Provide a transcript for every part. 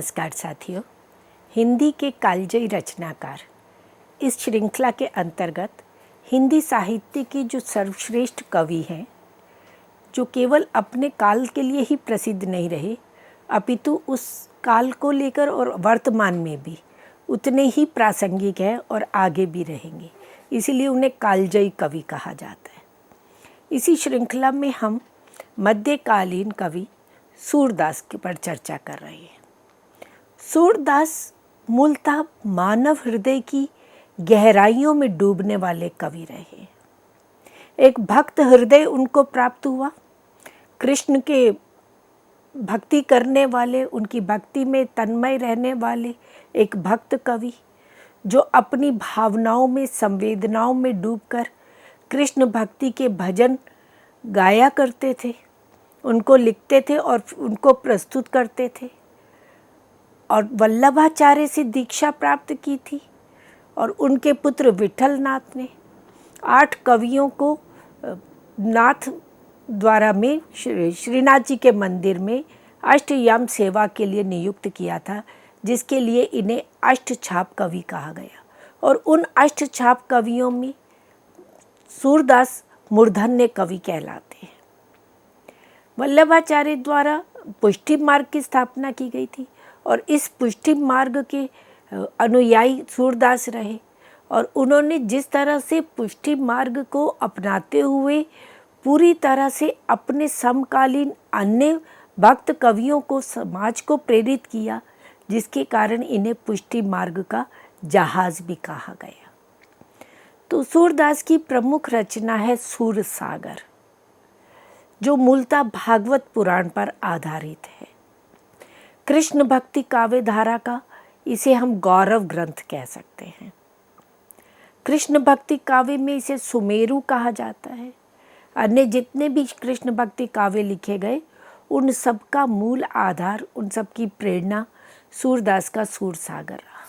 नमस्कार साथियों। हिंदी के कालजयी रचनाकार इस श्रृंखला के अंतर्गत हिंदी साहित्य के जो सर्वश्रेष्ठ कवि हैं, जो केवल अपने काल के लिए ही प्रसिद्ध नहीं रहे अपितु उस काल को लेकर और वर्तमान में भी उतने ही प्रासंगिक हैं और आगे भी रहेंगे, इसीलिए उन्हें कालजयी कवि कहा जाता है। इसी श्रृंखला में हम मध्यकालीन कवि सूरदास के पर चर्चा कर रहे हैं। सूरदास मूलतः मानव हृदय की गहराइयों में डूबने वाले कवि रहे। एक भक्त हृदय उनको प्राप्त हुआ, कृष्ण के भक्ति करने वाले, उनकी भक्ति में तन्मय रहने वाले एक भक्त कवि, जो अपनी भावनाओं में, संवेदनाओं में डूबकर कृष्ण भक्ति के भजन गाया करते थे, उनको लिखते थे और उनको प्रस्तुत करते थे। और वल्लभाचार्य से दीक्षा प्राप्त की थी और उनके पुत्र विठल नाथ ने 8 कवियों को नाथ द्वारा में श्रीनाथ जी के मंदिर में अष्टयाम सेवा के लिए नियुक्त किया था, जिसके लिए इन्हें अष्टछाप कवि कहा गया। और उन अष्टछाप कवियों में सूरदास मूर्धन्य कवि कहलाते हैं। वल्लभाचार्य द्वारा पुष्टि मार्ग की स्थापना की गई थी और इस पुष्टि मार्ग के अनुयायी सूरदास रहे और उन्होंने जिस तरह से पुष्टि मार्ग को अपनाते हुए पूरी तरह से अपने समकालीन अन्य भक्त कवियों को, समाज को प्रेरित किया, जिसके कारण इन्हें पुष्टि मार्ग का जहाज भी कहा गया। तो सूरदास की प्रमुख रचना है सूरसागर, जो मूलतः भागवत पुराण पर आधारित है। कृष्ण भक्ति काव्य धारा का इसे हम गौरव ग्रंथ कह सकते हैं। कृष्ण भक्ति काव्य में इसे सुमेरु कहा जाता है। अन्य जितने भी कृष्ण भक्ति काव्य लिखे गए, उन सब का मूल आधार, उन सब की प्रेरणा सूरदास का सूरसागर रहा,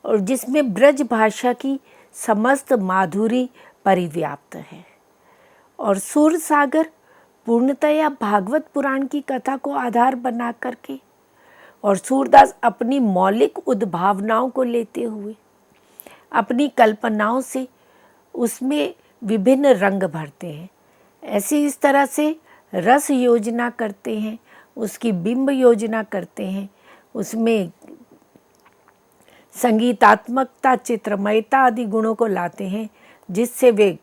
और जिसमें ब्रज भाषा की समस्त माधुरी परिव्याप्त है। और सूरसागर पूर्णतया भागवत पुराण की कथा को आधार बना करके, और सूरदास अपनी मौलिक उद्भावनाओं को लेते हुए अपनी कल्पनाओं से उसमें विभिन्न रंग भरते हैं। ऐसे इस तरह से रस योजना करते हैं, उसकी बिंब योजना करते हैं, उसमें संगीतात्मकता, चित्रमयता आदि गुणों को लाते हैं, जिससे वे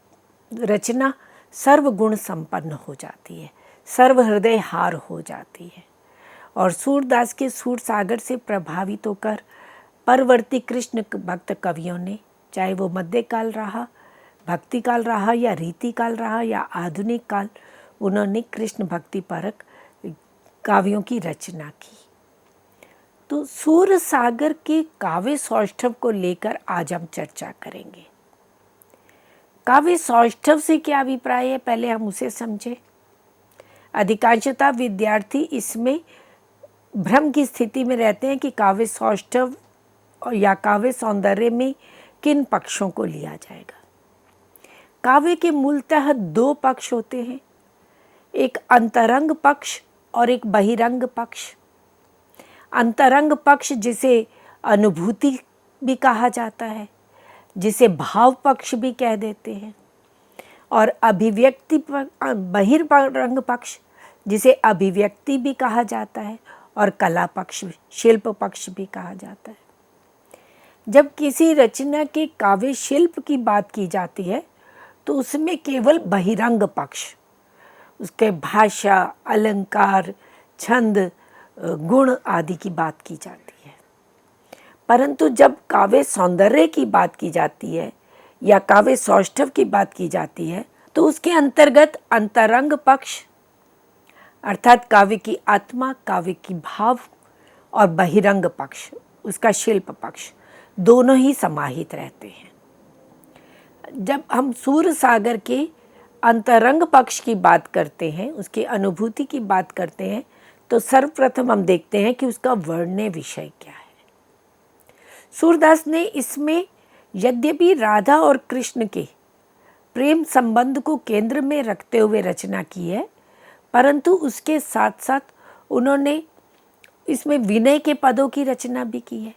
रचना सर्वगुण संपन्न हो जाती है, सर्व हृदय हार हो जाती है। और सूरदास के सूरसागर से प्रभावित होकर परवर्ती कृष्ण भक्त कवियों ने, चाहे वो मध्यकाल रहा, भक्ति काल रहा या रीति काल रहा या आधुनिक काल, उन्होंने कृष्ण भक्ति परक काव्यों की रचना की। तो सूरसागर के काव्य सौष्ठव को लेकर आज हम चर्चा करेंगे। काव्य सौष्ठव से क्या अभिप्राय है, पहले हम उसे समझें। अधिकांशतः विद्यार्थी इसमें भ्रम की स्थिति में रहते हैं कि काव्य सौष्ठव या काव्य सौंदर्य में किन पक्षों को लिया जाएगा। काव्य के मूलतः 2 पक्ष होते हैं, एक अंतरंग पक्ष और एक बहिरंग पक्ष। अंतरंग पक्ष जिसे अनुभूति भी कहा जाता है, जिसे भाव पक्ष भी कह देते हैं, और अभिव्यक्ति बहिरंग पक्ष जिसे अभिव्यक्ति भी कहा जाता है और कला पक्ष, शिल्प पक्ष भी कहा जाता है। जब किसी रचना के काव्य शिल्प की बात की जाती है तो उसमें केवल बहिरंग पक्ष, उसके भाषा, अलंकार, छंद, गुण आदि की बात की जाती है। परंतु जब काव्य सौंदर्य की बात की जाती है या काव्य सौष्ठव की बात की जाती है, तो उसके अंतर्गत अंतरंग पक्ष अर्थात काव्य की आत्मा, काव्य की भाव, और बहिरंग पक्ष, उसका शिल्प पक्ष, दोनों ही समाहित रहते हैं। जब हम सूरसागर के अंतरंग पक्ष की बात करते हैं, उसकी अनुभूति की बात करते हैं, तो सर्वप्रथम हम देखते हैं कि उसका वर्ण्य विषय क्या है। सूरदास ने इसमें यद्यपि राधा और कृष्ण के प्रेम संबंध को केंद्र में रखते हुए रचना की है, परंतु उसके साथ साथ उन्होंने इसमें विनय के पदों की रचना भी की है।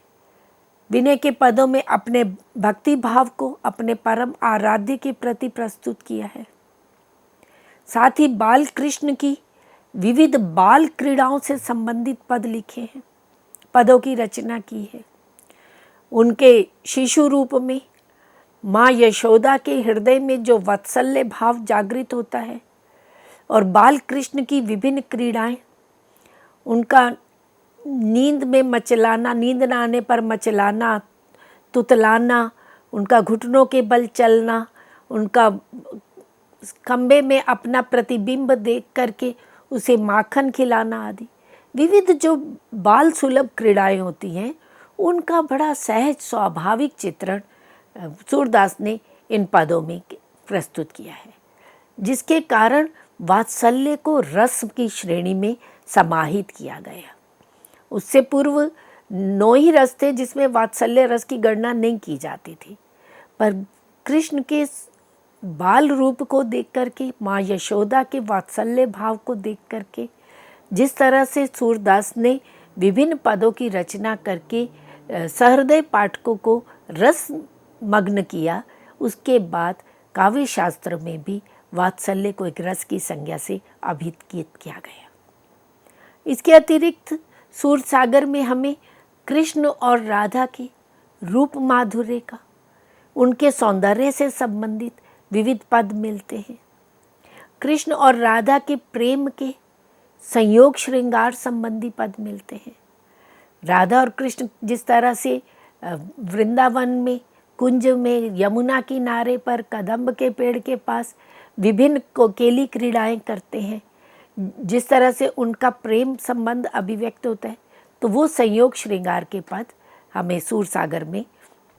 विनय के पदों में अपने भक्ति भाव को अपने परम आराध्य के प्रति प्रस्तुत किया है। साथ ही बाल कृष्ण की विविध बाल क्रीड़ाओं से संबंधित पद लिखे हैं, पदों की रचना की है। उनके शिशु रूप में माँ यशोदा के हृदय में जो वात्सल्य भाव जागृत होता है और बाल कृष्ण की विभिन्न क्रीड़ाएं, उनका नींद में मचलाना, नींद न आने पर मचलाना, तुतलाना, उनका घुटनों के बल चलना, उनका खंबे में अपना प्रतिबिंब देख करके उसे माखन खिलाना आदि विविध जो बाल सुलभ क्रीड़ाएं होती हैं, उनका बड़ा सहज स्वाभाविक चित्रण सूरदास ने इन पदों में प्रस्तुत किया है, जिसके कारण वात्सल्य को रस की श्रेणी में समाहित किया गया। उससे पूर्व 9 ही रस थे जिसमें वात्सल्य रस की गणना नहीं की जाती थी, पर कृष्ण के बाल रूप को देख करके, माँ यशोदा के वात्सल्य भाव को देख करके जिस तरह से सूरदास ने विभिन्न पदों की रचना करके सहृदय पाठकों को रस मग्न किया, उसके बाद काव्य शास्त्र में भी वात्सल्य को एक रस की संज्ञा से अभिहित किया गया। इसके अतिरिक्त सूरसागर में हमें कृष्ण और राधा के रूप माधुर्य का, उनके सौंदर्य से संबंधित विविध पद मिलते हैं। कृष्ण और राधा के प्रेम के संयोग श्रृंगार संबंधी पद मिलते हैं। राधा और कृष्ण जिस तरह से वृंदावन में, कुंज में, यमुना किनारे पर कदम्ब के पेड़ के पास विभिन्न कोकेली क्रीड़ाएं करते हैं, जिस तरह से उनका प्रेम संबंध अभिव्यक्त होता है, तो वो संयोग श्रृंगार के पद हमें सूरसागर में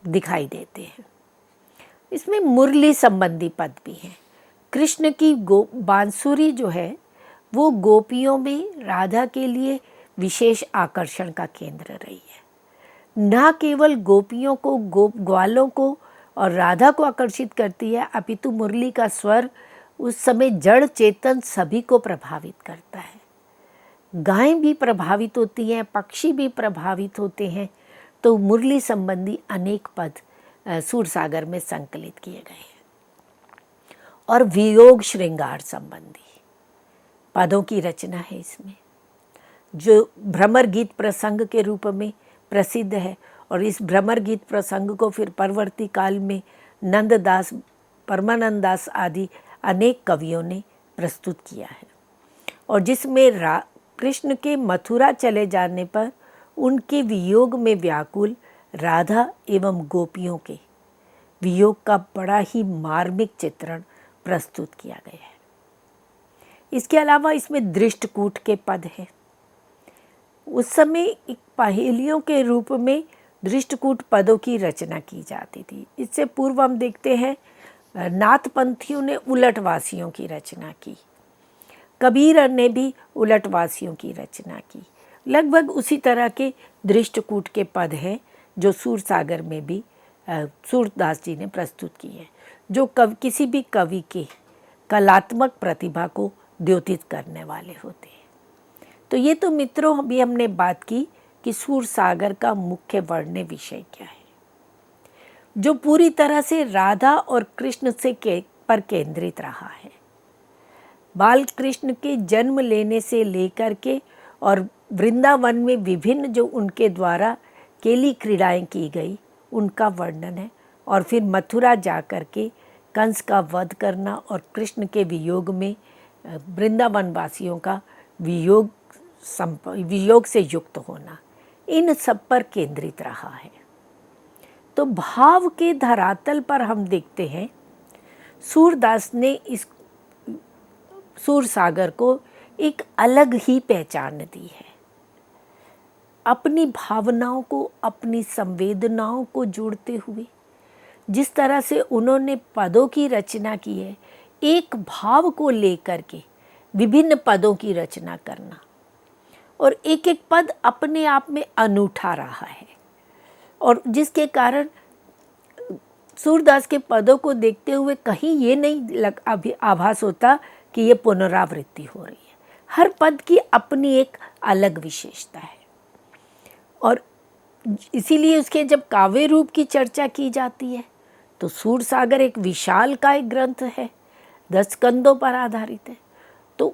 दिखाई देते हैं। इसमें मुरली संबंधी पद भी हैं। कृष्ण की बांसुरी जो है वो गोपियों में राधा के लिए विशेष आकर्षण का केंद्र रही है। न केवल गोपियों को, ग्वालों को और राधा को आकर्षित करती है, अपितु मुरली का स्वर उस समय जड़ चेतन सभी को प्रभावित करता है। गायें भी प्रभावित होती हैं, पक्षी भी प्रभावित होते हैं। तो मुरली संबंधी अनेक पद सूरसागर में संकलित किए गए हैं। और वियोग श्रृंगार संबंधी पदों की रचना है इसमें, जो भ्रमर गीत प्रसंग के रूप में प्रसिद्ध है। और इस भ्रमर गीत प्रसंग को फिर परवर्ती काल में नंददास, परमानंद दास आदि अनेक कवियों ने प्रस्तुत किया है। और जिसमें कृष्ण के मथुरा चले जाने पर उनके वियोग में व्याकुल राधा एवं गोपियों के वियोग का बड़ा ही मार्मिक चित्रण प्रस्तुत किया गया है। इसके अलावा इसमें दृष्टकूट के पद हैं। उस समय एक पहेलियों के रूप में दृष्टकूट पदों की रचना की जाती थी। इससे पूर्व हम देखते हैं नाथपंथियों ने उलटवासियों की रचना की, कबीर ने भी उलटवासियों की रचना की। लगभग उसी तरह के दृष्टकूट के पद हैं जो सूरसागर में भी सूरदास जी ने प्रस्तुत किए हैं, जो किसी भी कवि के कलात्मक प्रतिभा को द्योतित करने वाले होते हैं। तो ये तो मित्रों अभी हमने बात की कि सूरसागर का मुख्य वर्ण्य विषय क्या है, जो पूरी तरह से राधा और कृष्ण से पर केंद्रित रहा है। बाल कृष्ण के जन्म लेने से लेकर के और वृंदावन में विभिन्न जो उनके द्वारा केली क्रीड़ाएं की गई उनका वर्णन है। और फिर मथुरा जाकर के कंस का वध करना और कृष्ण के वियोग में वृंदावन वासियों का वियोग से युक्त होना, इन सब पर केंद्रित रहा है। तो भाव के धरातल पर हम देखते हैं सूरदास ने इस सूरसागर को एक अलग ही पहचान दी है। अपनी भावनाओं को, अपनी संवेदनाओं को जोड़ते हुए जिस तरह से उन्होंने पदों की रचना की है, एक भाव को लेकर के विभिन्न पदों की रचना करना, और एक एक पद अपने आप में अनूठा रहा है। और जिसके कारण सूरदास के पदों को देखते हुए कहीं ये नहीं आभास होता कि ये पुनरावृत्ति हो रही है। हर पद की अपनी एक अलग विशेषता है। और इसीलिए उसके जब काव्य रूप की चर्चा की जाती है तो सूरसागर एक विशाल का एक ग्रंथ है, 10 स्कंदों पर आधारित है। तो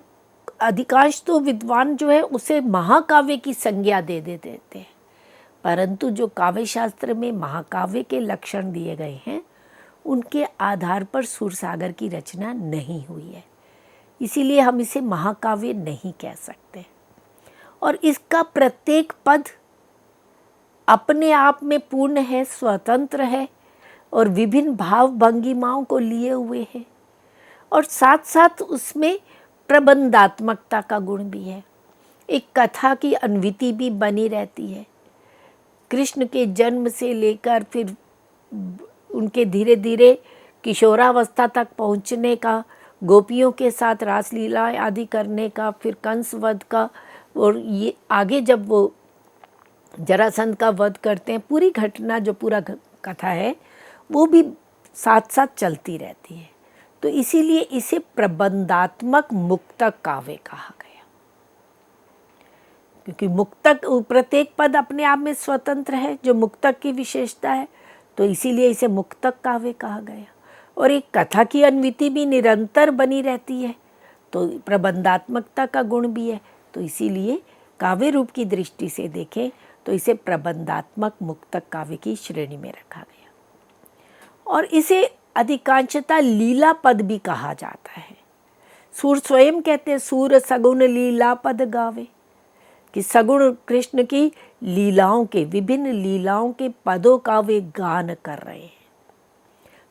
अधिकांश तो विद्वान जो है उसे महाकाव्य की संज्ञा दे देते हैं, परंतु जो काव्य शास्त्र में महाकाव्य के लक्षण दिए गए हैं उनके आधार पर सूरसागर की रचना नहीं हुई है, इसीलिए हम इसे महाकाव्य नहीं कह सकते। और इसका प्रत्येक पद अपने आप में पूर्ण है, स्वतंत्र है और विभिन्न भाव भंगिमाओं को लिए हुए है और साथ साथ उसमें प्रबंधात्मकता का गुण भी है। एक कथा की अन्विति भी बनी रहती है। कृष्ण के जन्म से लेकर फिर उनके धीरे धीरे किशोरावस्था तक पहुंचने का, गोपियों के साथ रासलीला आदि करने का, फिर कंस वध का, और ये आगे जब वो जरासंध का वध करते हैं, पूरी घटना जो पूरा कथा है वो भी साथ साथ चलती रहती है। तो इसीलिए इसे प्रबंधात्मक मुक्तक काव्य कहा गया, क्योंकि मुक्तक प्रत्येक पद अपने आप में स्वतंत्र है, जो मुक्तक की विशेषता है, तो इसीलिए इसे मुक्तक काव्य कहा गया। और एक कथा की अन्विति भी निरंतर बनी रहती है, तो प्रबंधात्मकता का गुण भी है, तो इसीलिए काव्य रूप की दृष्टि से देखें तो इसे प्रबंधात्मक मुक्तक काव्य की श्रेणी में रखा गया। और इसे अधिकांशतः लीला पद भी कहा जाता है। सूर स्वयं कहते हैं सूर सगुण लीला पद गावे, कि सगुण कृष्ण की लीलाओं के, विभिन्न लीलाओं के पदों का वे गान कर रहे हैं।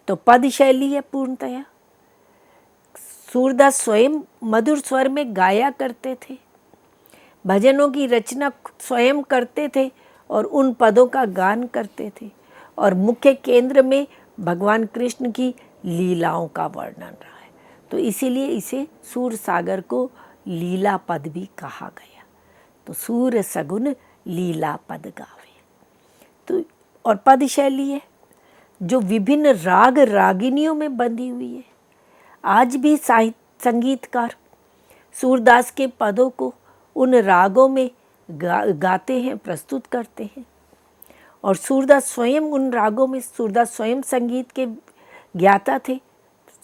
तो पद शैली है पूर्णतया। सूरदास स्वयं मधुर स्वर में गाया करते थे, भजनों की रचना स्वयं करते थे और उन पदों का गान करते थे, और मुख्य केंद्र में भगवान कृष्ण की लीलाओं का वर्णन रहा है। तो इसीलिए इसे सूरसागर को लीला पद भी कहा गया। तो सूर सगुन लीला पद गावे। तो और पद शैली है जो विभिन्न राग रागिनियों में बंधी हुई है। आज भी संगीतकार सूरदास के पदों को उन रागों में गाते हैं, प्रस्तुत करते हैं। और सूरदास स्वयं उन रागों में, सूरदास स्वयं संगीत के ज्ञाता थे।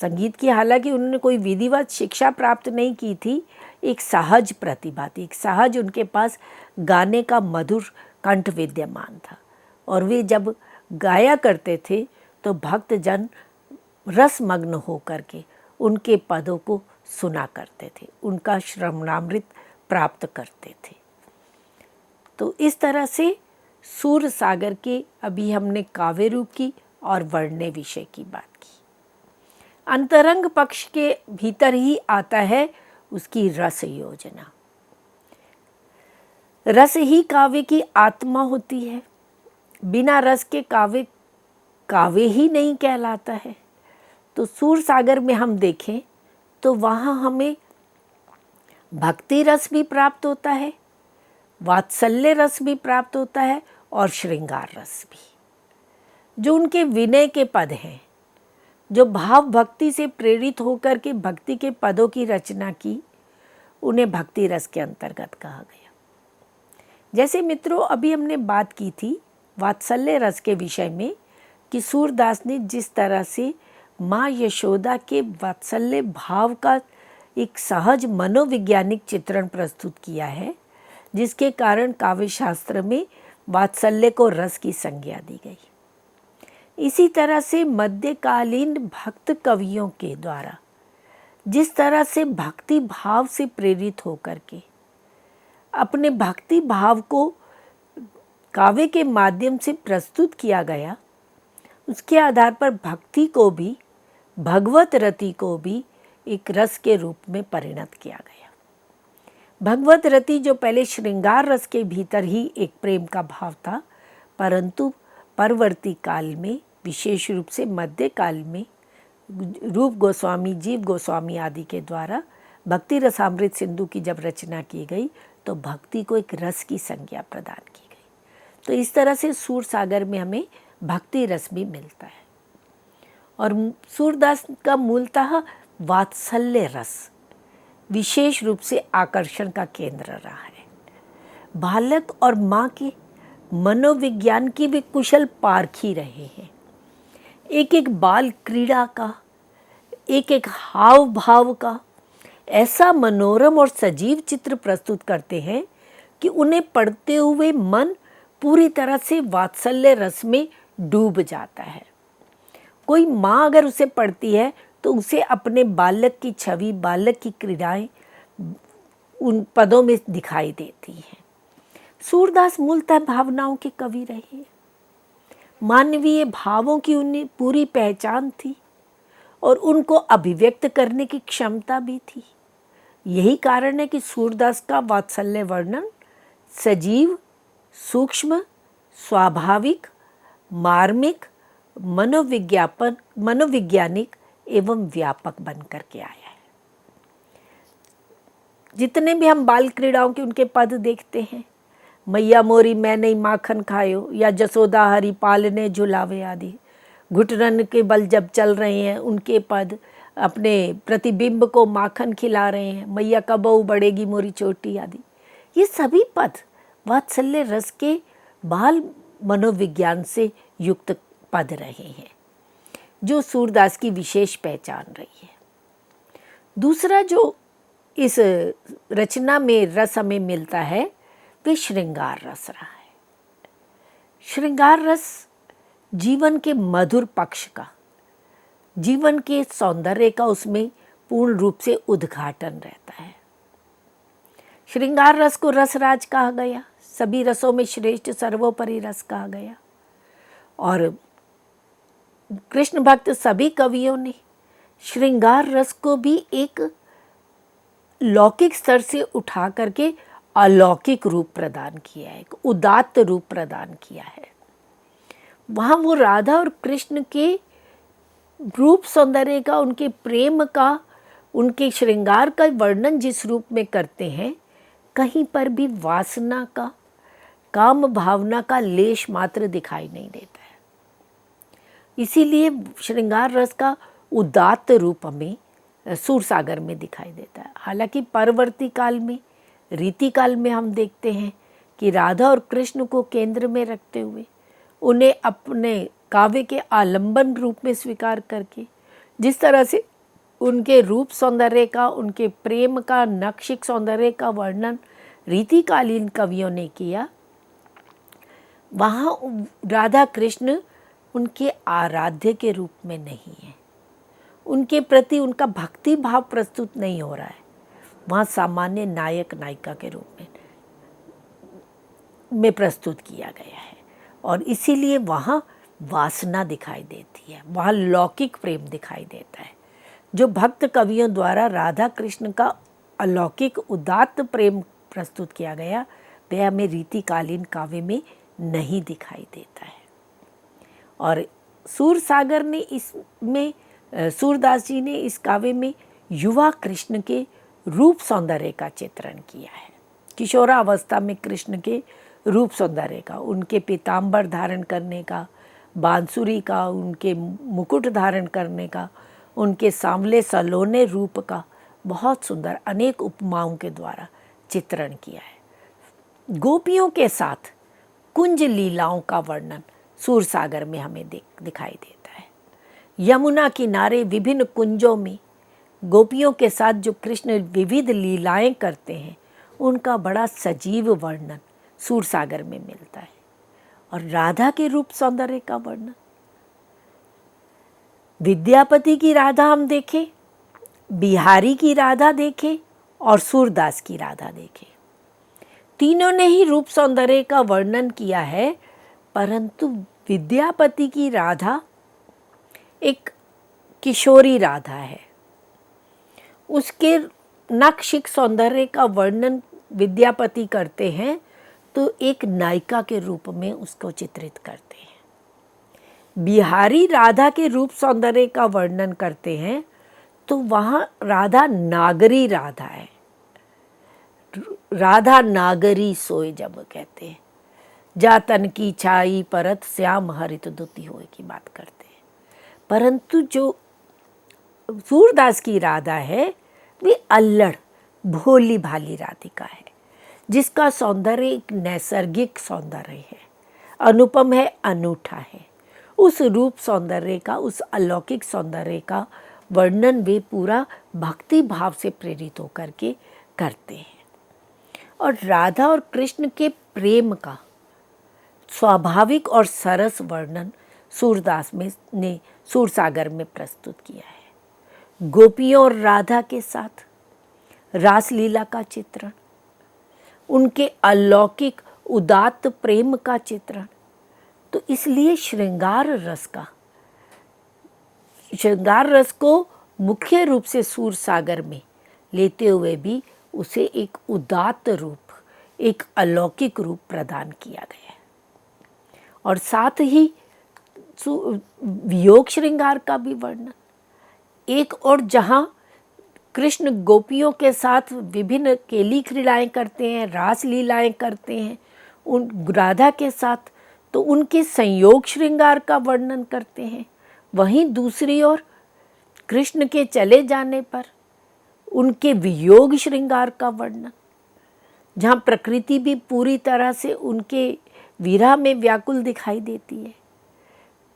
संगीत की हालांकि उन्होंने कोई विधिवत शिक्षा प्राप्त नहीं की थी, एक सहज प्रतिभा थी, एक सहज उनके पास गाने का मधुर कंठ विद्यमान था। और वे जब गाया करते थे तो भक्तजन रसमग्न हो करके उनके पदों को सुना करते थे, उनका श्रवणामृत प्राप्त करते थे। तो इस तरह से सूरसागर के अभी हमने काव्य रूप की और वर्ण्य विषय की बात की। अंतरंग पक्ष के भीतर ही आता है उसकी रस योजना। रस ही काव्य की आत्मा होती है। बिना रस के काव्य काव्य ही नहीं कहलाता है। तो सूरसागर में हम देखें तो वहाँ हमें भक्ति रस भी प्राप्त होता है, वात्सल्य रस भी प्राप्त होता है और श्रृंगार रस भी, जो उनके विनय के पद हैं, जो भाव भक्ति से प्रेरित होकर के भक्ति के पदों की रचना की, उन्हें भक्ति रस के अंतर्गत कहा गया। जैसे मित्रों अभी हमने बात की थी वात्सल्य रस के विषय में कि सूरदास ने जिस तरह से माँ यशोदा के वात्सल्य भाव का एक सहज मनोवैज्ञानिक चित्रण प्रस्तुत किया है, जिसके कारण काव्य शास्त्र में वात्सल्य को रस की संज्ञा दी गई। इसी तरह से मध्यकालीन भक्त कवियों के द्वारा जिस तरह से भक्ति भाव से प्रेरित होकर के अपने भक्ति भाव को काव्य के माध्यम से प्रस्तुत किया गया, उसके आधार पर भक्ति को भी, भगवत रति को भी एक रस के रूप में परिणत किया गया। भगवत रति जो पहले श्रृंगार रस के भीतर ही एक प्रेम का भाव था, परंतु परवर्ती काल में, विशेष रूप से मध्य काल में रूप गोस्वामी, जीव गोस्वामी आदि के द्वारा भक्ति रसामृत सिंधु की जब रचना की गई तो भक्ति को एक रस की संज्ञा प्रदान की गई। तो इस तरह से सूरसागर में हमें भक्ति रस भी मिलता है। और सूरदास का मूलतः वात्सल्य रस विशेष रूप से आकर्षण का केंद्र रहा है। बालक और माँ के मनोविज्ञान की वे कुशल पारखी रहे हैं। एक एक बाल क्रीड़ा का, एक एक हाव भाव का ऐसा मनोरम और सजीव चित्र प्रस्तुत करते हैं कि उन्हें पढ़ते हुए मन पूरी तरह से वात्सल्य रस में डूब जाता है। कोई माँ अगर उसे पढ़ती है तो उसे अपने बालक की छवि, बालक की क्रीड़ाएं उन पदों में दिखाई देती हैं। सूरदास मूलतः भावनाओं के कवि रहे हैं। मानवीय भावों की उन्हें पूरी पहचान थी और उनको अभिव्यक्त करने की क्षमता भी थी। यही कारण है कि सूरदास का वात्सल्य वर्णन सजीव, सूक्ष्म, स्वाभाविक, मार्मिक, मनोवैज्ञानिक एवं व्यापक बन करके आया है। जितने भी हम बाल क्रीड़ाओं के उनके पद देखते हैं, मैया मोरी मैं नहीं माखन खायो, या जसोदा हरि पालने झुलावे आदि, घुटनन के बल जब चल रहे हैं उनके पद, अपने प्रतिबिंब को माखन खिला रहे हैं, मैया कबहू बढ़ेगी मोरी चोटी आदि, ये सभी पद वात्सल्य रस के बाल मनोविज्ञान से युक्त पद रहे हैं, जो सूरदास की विशेष पहचान रही है। दूसरा जो इस रचना में रस हमें मिलता है वे श्रृंगार रस रहा है। श्रृंगार रस जीवन के मधुर पक्ष का, जीवन के सौंदर्य का उसमें पूर्ण रूप से उद्घाटन रहता है। श्रृंगार रस को रसराज कहा गया, सभी रसों में श्रेष्ठ सर्वोपरि रस कहा गया। और कृष्ण भक्त सभी कवियों ने श्रृंगार रस को भी एक लौकिक स्तर से उठा करके अलौकिक रूप प्रदान किया है, एक उदात्त रूप प्रदान किया है। वहाँ वो राधा और कृष्ण के रूप सौंदर्य का, उनके प्रेम का, उनके श्रृंगार का वर्णन जिस रूप में करते हैं, कहीं पर भी वासना का, काम भावना का लेश मात्र दिखाई नहीं देता है। इसीलिए श्रृंगार रस का उदात्त रूप हमें सूरसागर में दिखाई देता है। हालांकि परवर्ती काल में, रीति काल में हम देखते हैं कि राधा और कृष्ण को केंद्र में रखते हुए उन्हें अपने काव्य के आलंबन रूप में स्वीकार करके जिस तरह से उनके रूप सौंदर्य का, उनके प्रेम का, नक्षिक सौंदर्य का वर्णन रीतिकालीन कवियों ने किया, वहाँ राधा कृष्ण उनके आराध्य के रूप में नहीं है, उनके प्रति उनका भक्ति भाव प्रस्तुत नहीं हो रहा है, वहाँ सामान्य नायक नायिका के रूप में प्रस्तुत किया गया है। और इसीलिए वहाँ वासना दिखाई देती है, वहाँ लौकिक प्रेम दिखाई देता है। जो भक्त कवियों द्वारा राधा कृष्ण का अलौकिक उदात्त प्रेम प्रस्तुत किया गया, वह हमें रीतिकालीन काव्य में नहीं दिखाई देता है। और सूरसागर ने इसमें, सूरदास जी ने इस काव्य में युवा कृष्ण के रूप सौंदर्य का चित्रण किया है। किशोरावस्था में कृष्ण के रूप सौंदर्य का, उनके पीताम्बर धारण करने का, बांसुरी का, उनके मुकुट धारण करने का, उनके सांवले सलोने रूप का बहुत सुंदर अनेक उपमाओं के द्वारा चित्रण किया है। गोपियों के साथ कुंज लीलाओं का वर्णन सूरसागर में हमें दिखाई देता है। यमुना किनारे विभिन्न कुंजों में गोपियों के साथ जो कृष्ण विविध लीलाएं करते हैं, उनका बड़ा सजीव वर्णन सूरसागर में मिलता है। और राधा के रूप सौंदर्य का वर्णन, विद्यापति की राधा हम देखें, बिहारी की राधा देखें और सूरदास की राधा देखें, तीनों ने ही रूप सौंदर्य का वर्णन किया है, परंतु विद्यापति की राधा एक किशोरी राधा है। उसके नक्षिक सौंदर्य का वर्णन विद्यापति करते हैं तो एक नायिका के रूप में उसको चित्रित करते हैं। बिहारी राधा के रूप सौंदर्य का वर्णन करते हैं तो वहाँ राधा नागरी राधा है, राधा नागरी सोए जब कहते हैं, जा तन की छाई परत श्याम हरित दुती होए की बात करते हैं। परंतु जो सूरदास की राधा है वे अल्लड़ भोली भाली राधिका है, जिसका सौंदर्य एक नैसर्गिक सौंदर्य है, अनुपम है, अनूठा है। उस रूप सौंदर्य का, उस अलौकिक सौंदर्य का वर्णन वे पूरा भक्ति भाव से प्रेरित होकर के करते हैं। और राधा और कृष्ण के प्रेम का स्वाभाविक और सरस वर्णन सूरदास ने सूरसागर में प्रस्तुत किया है। गोपियों और राधा के साथ रासलीला का चित्रण, उनके अलौकिक उदात्त प्रेम का चित्रण, तो इसलिए श्रृंगार रस को मुख्य रूप से सूरसागर में लेते हुए भी उसे एक उदात्त रूप, एक अलौकिक रूप प्रदान किया गया है। और साथ ही वियोग श्रृंगार का भी वर्णन, एक और जहाँ कृष्ण गोपियों के साथ विभिन्न केली क्रीड़ाएँ करते हैं, रास लीलाएँ करते हैं उन राधा के साथ, तो उनके संयोग श्रृंगार का वर्णन करते हैं। वहीं दूसरी ओर कृष्ण के चले जाने पर उनके वियोग श्रृंगार का वर्णन, जहाँ प्रकृति भी पूरी तरह से उनके विरह में व्याकुल दिखाई देती है।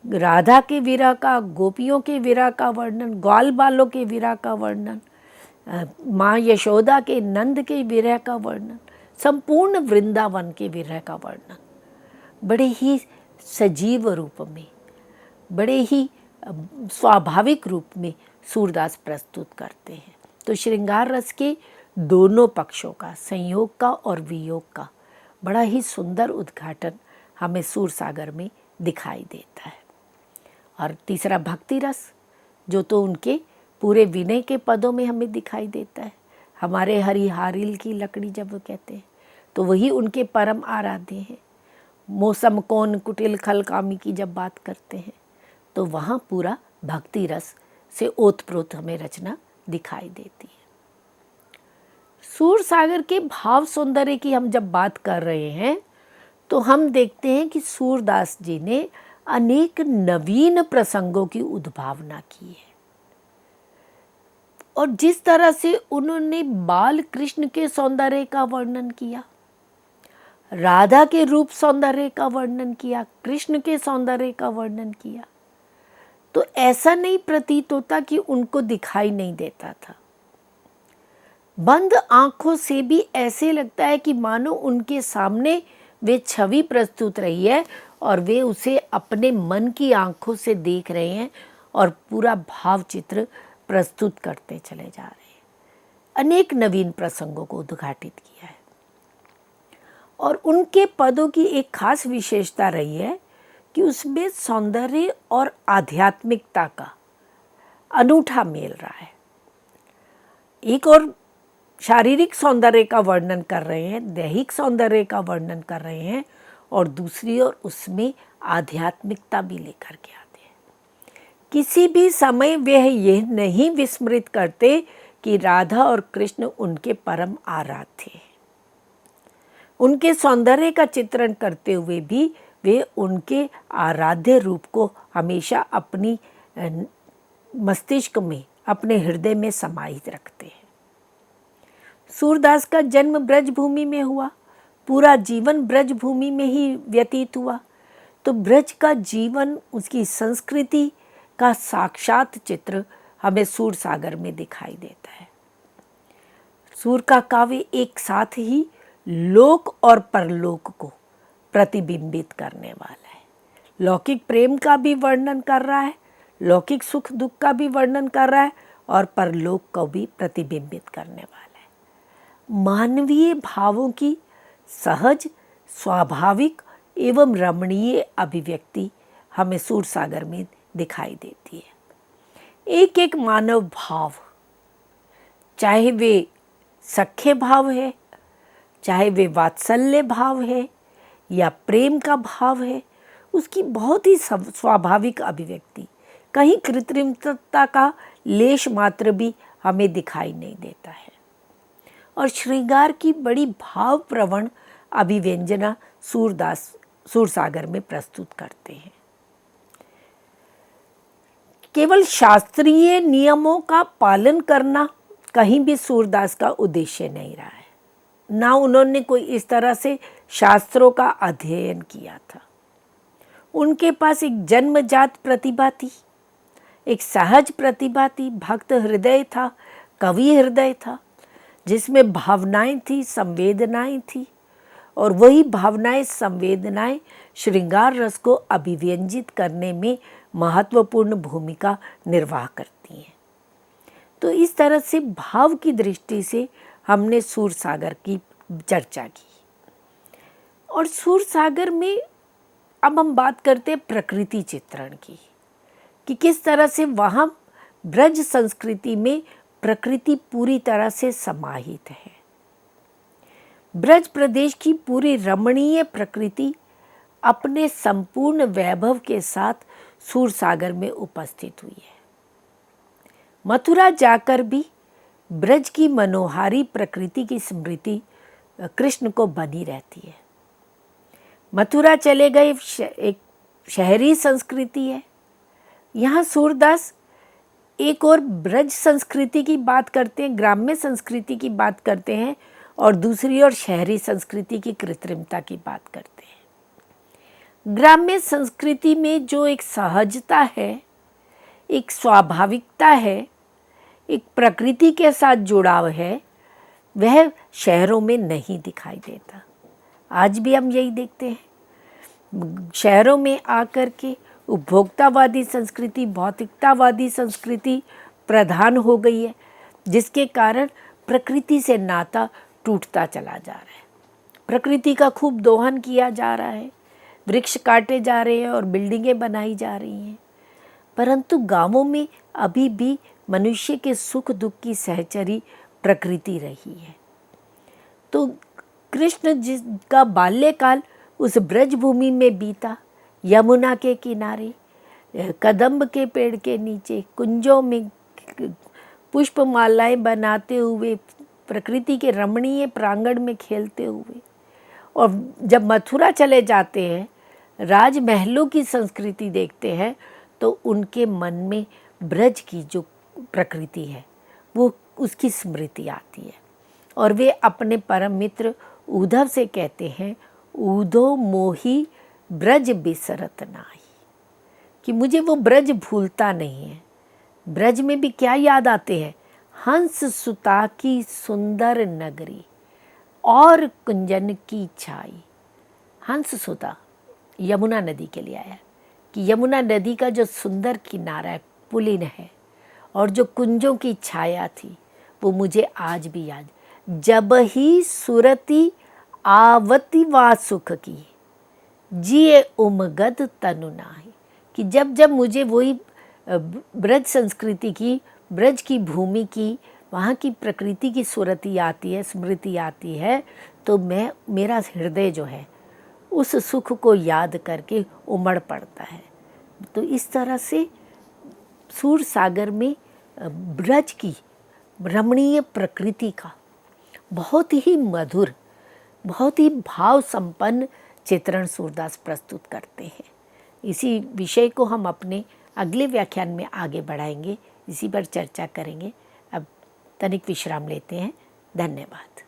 राधा के विरह का, गोपियों के विरह का वर्णन, ग्वाल बालों के विरह का वर्णन, माँ यशोदा के नंद के विरह का वर्णन, संपूर्ण वृंदावन के विरह का वर्णन बड़े ही सजीव रूप में, बड़े ही स्वाभाविक रूप में सूरदास प्रस्तुत करते हैं। तो श्रृंगार रस के दोनों पक्षों का, संयोग का और वियोग का, बड़ा ही सुंदर उद्घाटन हमें सूरसागर में दिखाई देता है। और तीसरा भक्ति रस, जो तो उनके पूरे विनय के पदों में हमें दिखाई देता है। हमारे हरिहारिल की लकड़ी जब वो कहते हैं तो वही उनके परम आराध्य हैं। मौसम कौन कुटिल खल कामी की जब बात करते हैं तो वहाँ पूरा भक्ति रस से ओतप्रोत हमें रचना दिखाई देती है। सूरसागर के भाव सौंदर्य की हम जब बात कर रहे हैं तो हम देखते हैं कि सूरदास जी ने अनेक नवीन प्रसंगों की उद्भावना की है। और जिस तरह से उन्होंने बाल कृष्ण के सौंदर्य का वर्णन किया, राधा के रूप सौंदर्य का वर्णन किया, कृष्ण के सौंदर्य का वर्णन किया, तो ऐसा नहीं प्रतीत होता कि उनको दिखाई नहीं देता था। बंद आंखों से भी ऐसे लगता है कि मानो उनके सामने वे छवि प्रस्तुत रही है और वे उसे अपने मन की आंखों से देख रहे हैं और पूरा भाव चित्र प्रस्तुत करते चले जा रहे हैं। अनेक नवीन प्रसंगों को उद्घाटित किया है। और उनके पदों की एक खास विशेषता रही है कि उसमें सौंदर्य और आध्यात्मिकता का अनूठा मेल रहा है। एक और शारीरिक सौंदर्य का वर्णन कर रहे हैं, दैहिक सौंदर्य का वर्णन कर रहे हैं, और दूसरी ओर उसमें आध्यात्मिकता भी लेकर के आते हैं। किसी भी समय वे यह नहीं विस्मृत करते कि राधा और कृष्ण उनके परम आराध्य थे। उनके सौंदर्य का चित्रण करते हुए भी वे उनके आराध्य रूप को हमेशा अपनी मस्तिष्क में, अपने हृदय में समाहित रखते हैं। सूरदास का जन्म ब्रजभूमि में हुआ, पूरा जीवन ब्रजभूमि में ही व्यतीत हुआ, तो ब्रज का जीवन, उसकी संस्कृति का साक्षात चित्र हमें सूरसागर में दिखाई देता है। सूर का काव्य एक साथ ही लोक और परलोक को प्रतिबिंबित करने वाला है। लौकिक प्रेम का भी वर्णन कर रहा है, लौकिक सुख दुख का भी वर्णन कर रहा है, और परलोक को भी प्रतिबिंबित करने वाला है। मानवीय भावों की सहज, स्वाभाविक एवं रमणीय अभिव्यक्ति हमें सूरसागर में दिखाई देती है। एक एक मानव भाव, चाहे वे सख्य भाव है, चाहे वे वात्सल्य भाव है या प्रेम का भाव है, उसकी बहुत ही स्वाभाविक अभिव्यक्ति, कहीं कृत्रिमता का लेश मात्र भी हमें दिखाई नहीं देता है। और श्रृंगार की बड़ी भावप्रवण अभिव्यंजना सूरदास सूरसागर में प्रस्तुत करते हैं। केवल शास्त्रीय नियमों का पालन करना कहीं भी सूरदास का उद्देश्य नहीं रहा है। ना उन्होंने कोई इस तरह से शास्त्रों का अध्ययन किया था। उनके पास एक जन्मजात प्रतिभा थी, एक सहज प्रतिभा थी, भक्त हृदय था, कवि हृदय था, जिसमें भावनाएं थी, संवेदनाएं थी, और वही भावनाएं संवेदनाएं श्रृंगार रस को अभिव्यंजित करने में महत्वपूर्ण भूमिका निर्वाह करती हैं। तो इस तरह से भाव की दृष्टि से हमने सूरसागर की चर्चा की। और सूरसागर में अब हम बात करते हैं प्रकृति चित्रण की, कि किस तरह से वहाँ ब्रज संस्कृति में प्रकृति पूरी तरह से समाहित है। ब्रज प्रदेश की पूरी रमणीय प्रकृति अपने संपूर्ण वैभव के साथ सूरसागर में उपस्थित हुई है। मथुरा जाकर भी ब्रज की मनोहारी प्रकृति की स्मृति कृष्ण को बनी रहती है। मथुरा चले गए, एक शहरी संस्कृति है। यहाँ सूरदास एक और ब्रज संस्कृति की बात करते हैं, ग्राम्य संस्कृति की बात करते हैं, और दूसरी ओर शहरी संस्कृति की कृत्रिमता की बात करते हैं। ग्राम्य संस्कृति में जो एक सहजता है, एक स्वाभाविकता है, एक प्रकृति के साथ जुड़ाव है, वह शहरों में नहीं दिखाई देता। आज भी हम यही देखते हैं। शहरों में आकर के उपभोक्तावादी संस्कृति, भौतिकतावादी संस्कृति प्रधान हो गई है, जिसके कारण प्रकृति से नाता टूटता चला जा रहा है। प्रकृति का खूब दोहन किया जा रहा है, वृक्ष काटे जा रहे हैं और बिल्डिंगें बनाई जा रही हैं, परंतु गांवों में अभी भी मनुष्य के सुख दुख की सहचरी प्रकृति रही है। तो कृष्ण जिसका बाल्यकाल उस ब्रज भूमि में बीता, यमुना के किनारे, कदम्ब के पेड़ के नीचे, कुंजों में पुष्पमालाएं बनाते हुए, प्रकृति के रमणीय प्रांगण में खेलते हुए, और जब मथुरा चले जाते हैं, राजमहलों की संस्कृति देखते हैं, तो उनके मन में ब्रज की जो प्रकृति है वो उसकी स्मृति आती है। और वे अपने परम मित्र उद्धव से कहते हैं, ऊधो मोही ब्रज बिसरत नाही, कि मुझे वो ब्रज भूलता नहीं है। ब्रज में भी क्या याद आते हैं? हंस सुता की सुंदर नगरी और कुंजन की छाई। हंस सुता यमुना नदी के लिए आया, कि यमुना नदी का जो सुंदर किनारा है, पुलिन है, और जो कुंजों की छाया थी, वो मुझे आज भी याद। जब ही सुरती आवती वा सुख की, जिए उमगद तनु नाही, कि जब जब मुझे वही ब्रज संस्कृति की, ब्रज की भूमि की, वहाँ की प्रकृति की सुरती आती है, स्मृति आती है, तो मेरा हृदय जो है उस सुख को याद करके उमड़ पड़ता है। तो इस तरह से सूरसागर में ब्रज की रमणीय प्रकृति का बहुत ही मधुर, बहुत ही भाव संपन्न चित्रण सूरदास प्रस्तुत करते हैं। इसी विषय को हम अपने अगले व्याख्यान में आगे बढ़ाएंगे, इसी पर चर्चा करेंगे। अब तनिक विश्राम लेते हैं। धन्यवाद।